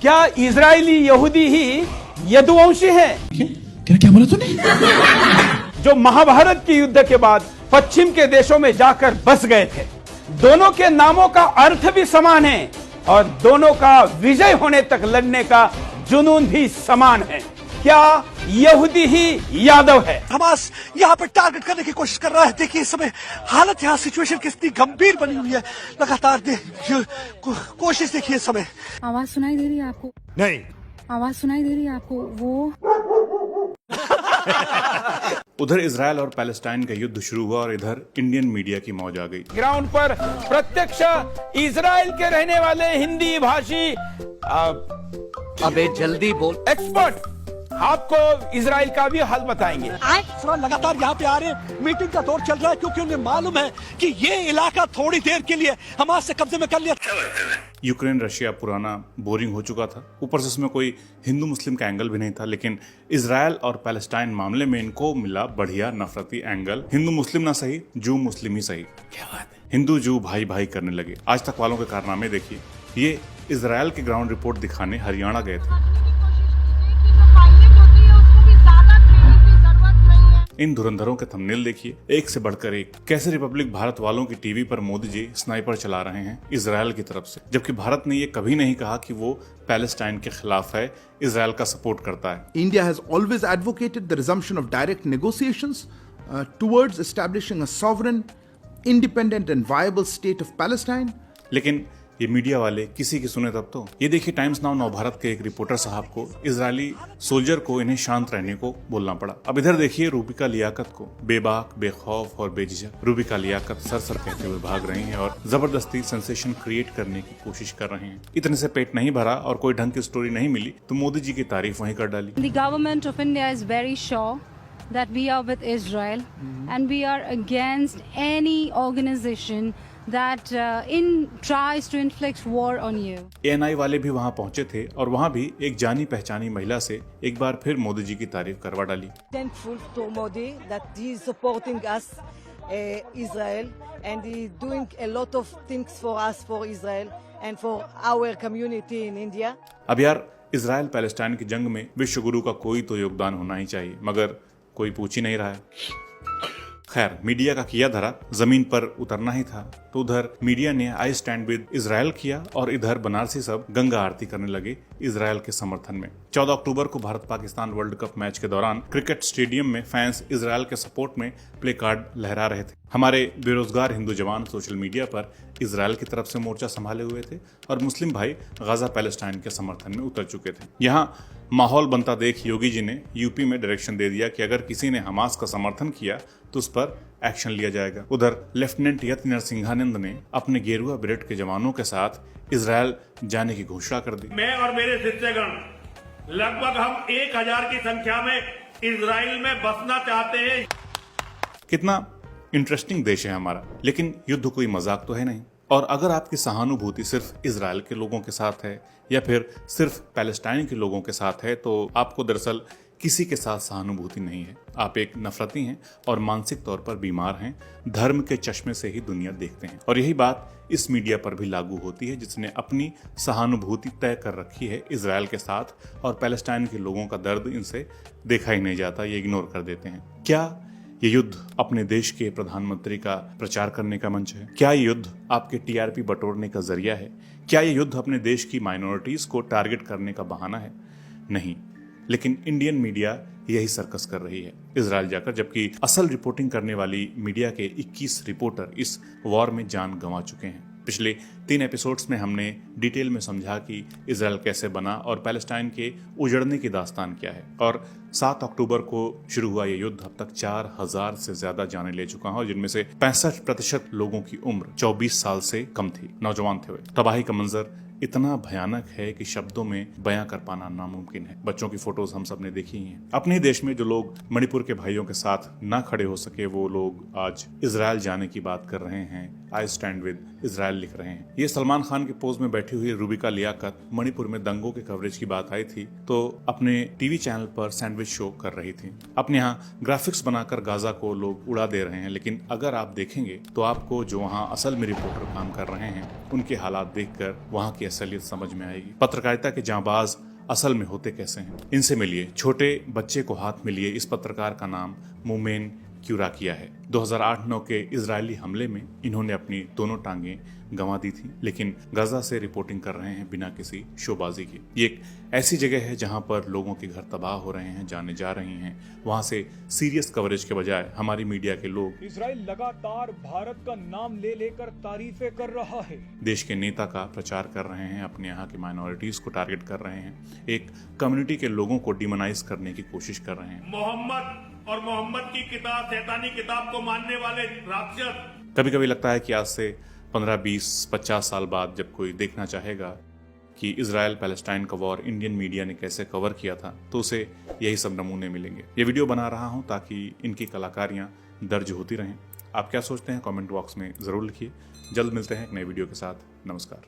क्या इजरायली यहूदी ही यदुवंशी हैं? क्या बोला तूने? जो महाभारत के युद्ध के बाद पश्चिम के देशों में जाकर बस गए थे। दोनों के नामों का अर्थ भी समान है और दोनों का विजय होने तक लड़ने का जुनून भी समान है। क्या यहूदी ही यादव है? हमास यहाँ पर टारगेट करने की कोशिश कर रहा है। देखिए इस समय हालत, यहाँ सिचुएशन कितनी गंभीर बनी हुई है। लगातार कोशिश देखिए इस समय। आवाज सुनाई दे रही है आपको? नहीं, आवाज सुनाई दे रही है आपको? वो उधर इजरायल और पैलेस्टाइन का युद्ध शुरू हुआ और इधर इंडियन मीडिया की मौज आ गई। ग्राउंड पर प्रत्यक्ष इजराइल के रहने वाले हिंदी भाषी अबे जल्दी बोल। एक्सपर्ट आपको इजराइल का भी हाल बताएंगे। लगातार यहाँ पे आ रहे हैं, मीटिंग का दौर चल रहा है क्योंकि उन्हें मालूम है कि ये इलाका थोड़ी देर के लिए हमास से कब्जे में कर लिया। यूक्रेन रशिया पुराना बोरिंग हो चुका था, ऊपर से उसमें कोई हिंदू मुस्लिम का एंगल भी नहीं था, लेकिन इजरायल और पैलेस्टाइन मामले में इनको मिला बढ़िया नफरती एंगल। हिंदू मुस्लिम ना सही, जू मुस्लिम ही सही। क्या बात है, हिंदू जू भाई भाई करने लगे। आज तक वालों के कारनामे देखिए। ये इजरायल की ग्राउंड रिपोर्ट दिखाने हरियाणा गए थे। इन धुरंधरों के थंबनेल देखिए, एक से बढ़कर एक। कैसे रिपब्लिक भारत वालों की टीवी पर मोदी जी स्नाइपर चला रहे हैं इजरायल की तरफ से, जबकि भारत ने ये कभी नहीं कहा कि वो पैलेस्टाइन के खिलाफ है, इजरायल का सपोर्ट करता है। India has always advocated the resumption of direct negotiations towards establishing a sovereign, independent and viable state of Palestine. लेकिन ये मीडिया वाले किसी की सुने तब तो। ये देखिए टाइम्स नाउ नवभारत के एक रिपोर्टर साहब को इजरायली सोल्जर को इन्हें शांत रहने को बोलना पड़ा। अब इधर देखिए रूबिका लियाकत को, बेबाक, बेखौफ और बेझिझक रूबिका लियाकत सर सर कहते हुए भाग रही हैं और जबरदस्ती सेंसेशन क्रिएट करने की कोशिश कर रहे हैं। इतने से पेट नहीं भरा और कोई ढंग की स्टोरी नहीं मिली तो मोदी जी की तारीफ वहीं कर डाली। The government of India is very sure that we are with Israel and we are against any organization that tries to inflict war on you. ANI वाले भी वहां पहुंचे थे और वहां भी एक जानी पहचानी महिला से एक बार फिर मोदी जी की तारीफ करवा डाली। Thankful to Modi that he is supporting us, Israel, and he is doing a lot of things for us, for Israel and for our community in India. अब यार इजरायल पैलेस्टाइन की जंग में विश्व गुरु का कोई तो योगदान होना ही चाहिए, मगर कोई पूछ ही नहीं रहा है। खैर, मीडिया का किया धरा जमीन पर उतरना ही था, तो उधर मीडिया ने आई स्टैंड विद इजरायल किया और इधर बनारसी सब गंगा आरती करने लगे इजरायल के समर्थन में। 14 अक्टूबर को Bharat Pakistan world cup match के दौरान क्रिकेट स्टेडियम में फैंस इजरायल के सपोर्ट में प्ले कार्ड लहरा रहे थे। हमारे बेरोजगार हिंदू जवान सोशल मीडिया पर इजरायल की तरफ से मोर्चा संभाले हुए थे और मुस्लिम भाई गाजा पैलेस्टाइन के समर्थन में उतर चुके थे। यहाँ माहौल बनता देख योगी जी ने यूपी में डायरेक्शन दे दिया कि अगर किसी ने हमास का समर्थन किया तो उस पर एक्शन लिया जाएगा। उधर लेफ्टिनेंट यति नरसिंहानंद ने अपने गेरुआ ब्रिगेड के जवानों के साथ इजरायल जाने की घोषणा कर दी। मैं और मेरे शिष्यगण लगभग हम 1000 की संख्या में इजराइल में बसना चाहते हैं। कितना इंटरेस्टिंग देश है हमारा, लेकिन युद्ध कोई मजाक तो है नहीं। और अगर आपकी सहानुभूति सिर्फ इजरायल के लोगों के साथ है या फिर सिर्फ पैलेस्टाइन के लोगों के साथ है तो आपको दरअसल किसी के साथ सहानुभूति नहीं है। आप एक नफरती हैं और मानसिक तौर पर बीमार हैं, धर्म के चश्मे से ही दुनिया देखते हैं। और यही बात इस मीडिया पर भी लागू होती है जिसने अपनी सहानुभूति तय कर रखी है इजरायल के साथ और पैलेस्टाइन के लोगों का दर्द इनसे देखा ही नहीं जाता, ये इग्नोर कर देते हैं। क्या ये युद्ध अपने देश के प्रधानमंत्री का प्रचार करने का मंच है? क्या ये युद्ध आपके टीआरपी बटोरने का जरिया है? क्या ये युद्ध अपने देश की माइनॉरिटीज को टारगेट करने का बहाना है? नहीं, लेकिन इंडियन मीडिया यही सर्कस कर रही है इजरायल जाकर, जबकि असल रिपोर्टिंग करने वाली मीडिया के 21 रिपोर्टर इस वॉर में जान गंवा चुके हैं। पिछले 3 एपिसोड्स में हमने डिटेल में समझा कि इजरायल कैसे बना और पैलेस्टाइन के उजड़ने की दास्तान क्या है। और 7 अक्टूबर को शुरू हुआ ये युद्ध अब तक 4000 से ज्यादा जाने ले चुका है, जिनमें से 65% लोगों की उम्र 24 साल से कम थी, नौजवान थे वे। तबाही का मंजर इतना भयानक है कि शब्दों में बयां कर पाना नामुमकिन है। बच्चों की फोटोज हम सब ने देखी हैं। अपने देश में जो लोग मणिपुर के भाइयों के साथ ना खड़े हो सके वो लोग आज इजरायल जाने की बात कर रहे हैं, आई स्टैंड विद इजरायल लिख रहे हैं। ये सलमान खान के पोज में बैठी हुई रूबिका लियाकत मणिपुर में दंगों के कवरेज की बात आई थी तो अपने टीवी चैनल पर सैंडविच कवरेज शो कर रही थी। अपने यहाँ ग्राफिक्स बनाकर गाजा को लोग उड़ा दे रहे हैं, लेकिन अगर आप देखेंगे तो आपको जो वहाँ असल में रिपोर्टर काम कर रहे हैं उनके हालात देखकर वहाँ की असलियत समझ में आएगी। पत्रकारिता के जांबाज असल में होते कैसे हैं, इनसे मिलिए। छोटे बच्चे को हाथ में लिए इस पत्रकार का नाम मोमेन क्यूराकिया है। 2008-9 के इजरायली हमले में इन्होंने अपनी दोनों टांगें गंवा दी थी, लेकिन गाजा से रिपोर्टिंग कर रहे हैं बिना किसी शोबाजी के। ये एक ऐसी जगह है जहां पर लोगों के घर तबाह हो रहे हैं, जाने जा रही हैं। वहां से सीरियस कवरेज के बजाय हमारी मीडिया के लोग इजराइल लगातार भारत का नाम ले लेकर तारीफें कर रहा है, देश के नेता का प्रचार कर रहे हैं, अपने यहाँ की माइनॉरिटीज को टारगेट कर रहे हैं, एक कम्युनिटी के लोगों को डिमोनाइज करने की कोशिश कर रहे हैं। मोहम्मद और मोहम्मद की किताब, शैतानी किताब को मानने वाले राक्षस। कभी कभी लगता है कि आज से 15, 20, 50 साल बाद जब कोई देखना चाहेगा कि इजराइल पैलेस्टाइन का वॉर इंडियन मीडिया ने कैसे कवर किया था, तो उसे यही सब नमूने मिलेंगे। ये वीडियो बना रहा हूं ताकि इनकी कलाकारियां दर्ज होती रहें। आप क्या सोचते हैं कमेंट बॉक्स में जरूर लिखिए। जल्द मिलते हैं एक नए वीडियो के साथ। नमस्कार।